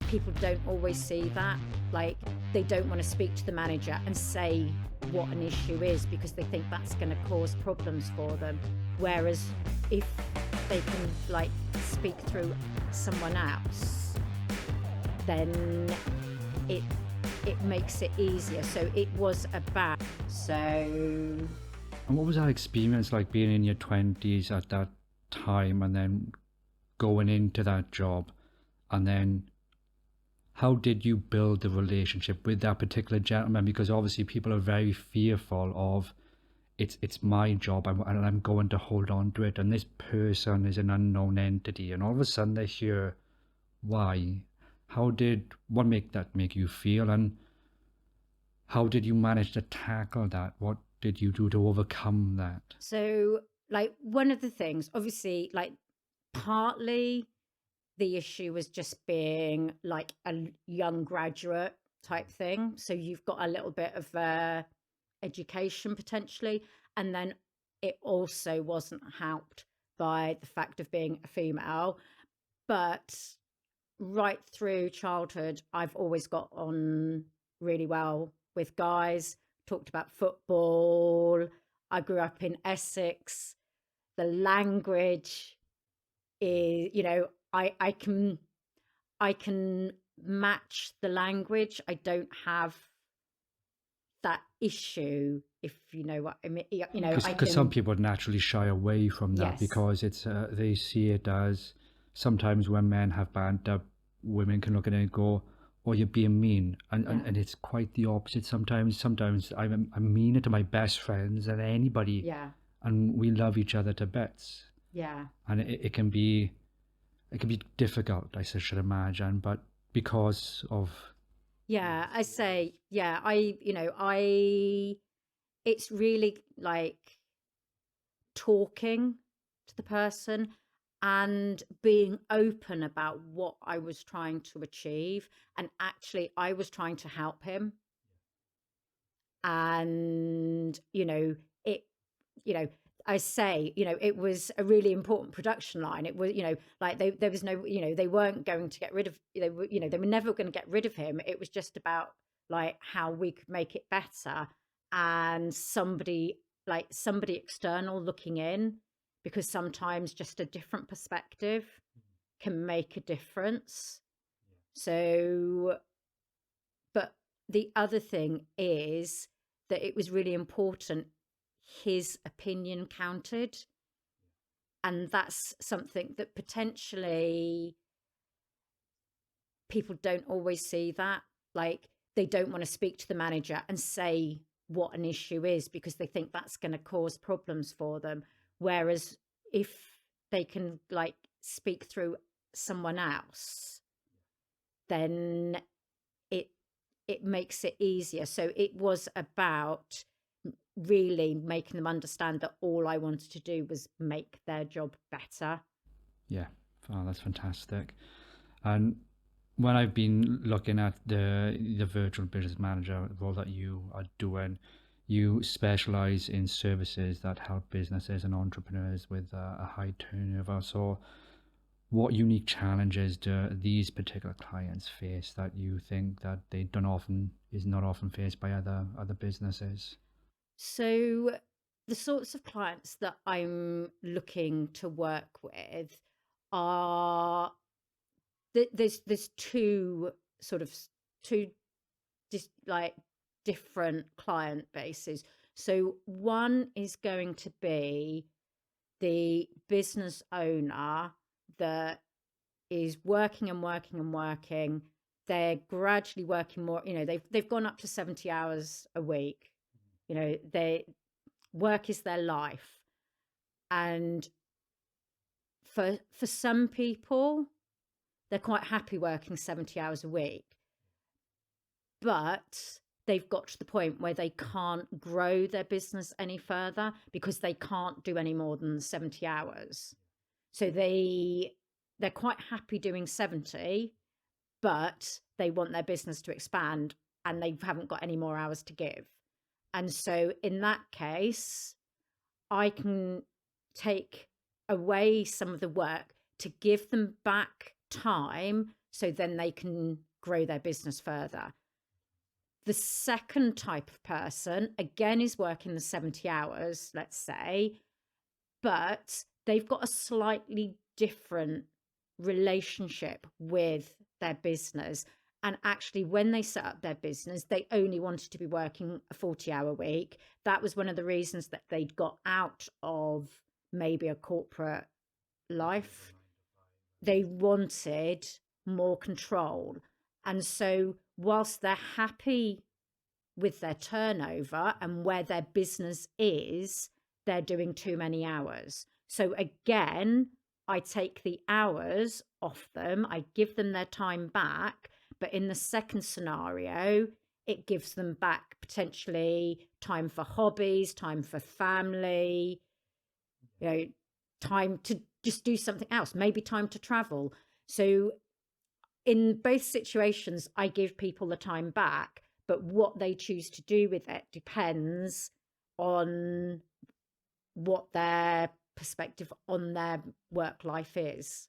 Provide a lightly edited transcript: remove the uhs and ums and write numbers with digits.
people don't always see that. Like, they don't want to speak to the manager and say what an issue is because they think that's going to cause problems for them. Whereas if they can like speak through someone else, then it makes it easier. So it was about And what was that experience like being in your 20s at that time and then going into that job? And then how did you build the relationship with that particular gentleman? Because obviously people are very fearful of it's my job and I'm going to hold on to it. And this person is an unknown entity. And all of a sudden they hear why. What make you feel? And how did you manage to tackle that? What did you do to overcome that? so like one of the things, obviously, like partly the issue was just being like a young graduate type thing. So you've got a little bit of education potentially. And then it also wasn't helped by the fact of being a female. But right through childhood, I've always got on really well with guys, talked about football. I grew up in Essex. The language is, I can match the language. I don't have that issue, if you know what I mean. Because some people naturally shy away from that Yes, because they see it as sometimes when men have banter, women can look at it and go, "Oh, you're being mean," and it's quite the opposite. Sometimes I'm meaner to my best friends than anybody, yeah, and we love each other to bits. yeah. And it can be difficult, I should imagine, but because of Yeah, I say, yeah, it's really like talking to the person and being open about what I was trying to achieve. And actually, I was trying to help him. And, it, you know, I say, it was a really important production line. It was, like there was no, they weren't going to get rid of, they were never going to get rid of him. It was just about like how we could make it better, and somebody external looking in, because sometimes just a different perspective can make a difference. So, but the other thing is that it was really important his opinion counted. And that's something that potentially people don't always see that. Like, they don't want to speak to the manager and say what an issue is because they think that's going to cause problems for them. Whereas if they can like speak through someone else, then it makes it easier. So it was about really making them understand that all I wanted to do was make their job better. yeah. Oh, that's fantastic. And when I've been looking at the virtual business manager role that you are doing, you specialize in services that help businesses and entrepreneurs with a high turnover. So, what unique challenges do these particular clients face that you think that they don't often is not often faced by other businesses? So the sorts of clients that I'm looking to work with are there's two sort of two just like different client bases. So one is going to be the business owner that is working and working and working. They're gradually working more, they've gone up to 70 hours a week. They work is their life. And for some people, they're quite happy working 70 hours a week, but they've got to the point where they can't grow their business any further because they can't do any more than 70 hours. So they're quite happy doing 70, but they want their business to expand and they haven't got any more hours to give. And so in that case, I can take away some of the work to give them back time so then they can grow their business further. The second type of person, again, is working the 70 hours, let's say, but they've got a slightly different relationship with their business. And actually, when they set up their business, they only wanted to be working a 40-hour week. That was one of the reasons that they'd got out of maybe a corporate life. They wanted more control. And so, whilst they're happy with their turnover and where their business is, they're doing too many hours. So again, I take the hours off them, I give them their time back. But in the second scenario, it gives them back potentially time for hobbies, time for family, time to just do something else, maybe time to travel. So in both situations, I give people the time back, but what they choose to do with it depends on what their perspective on their work life is.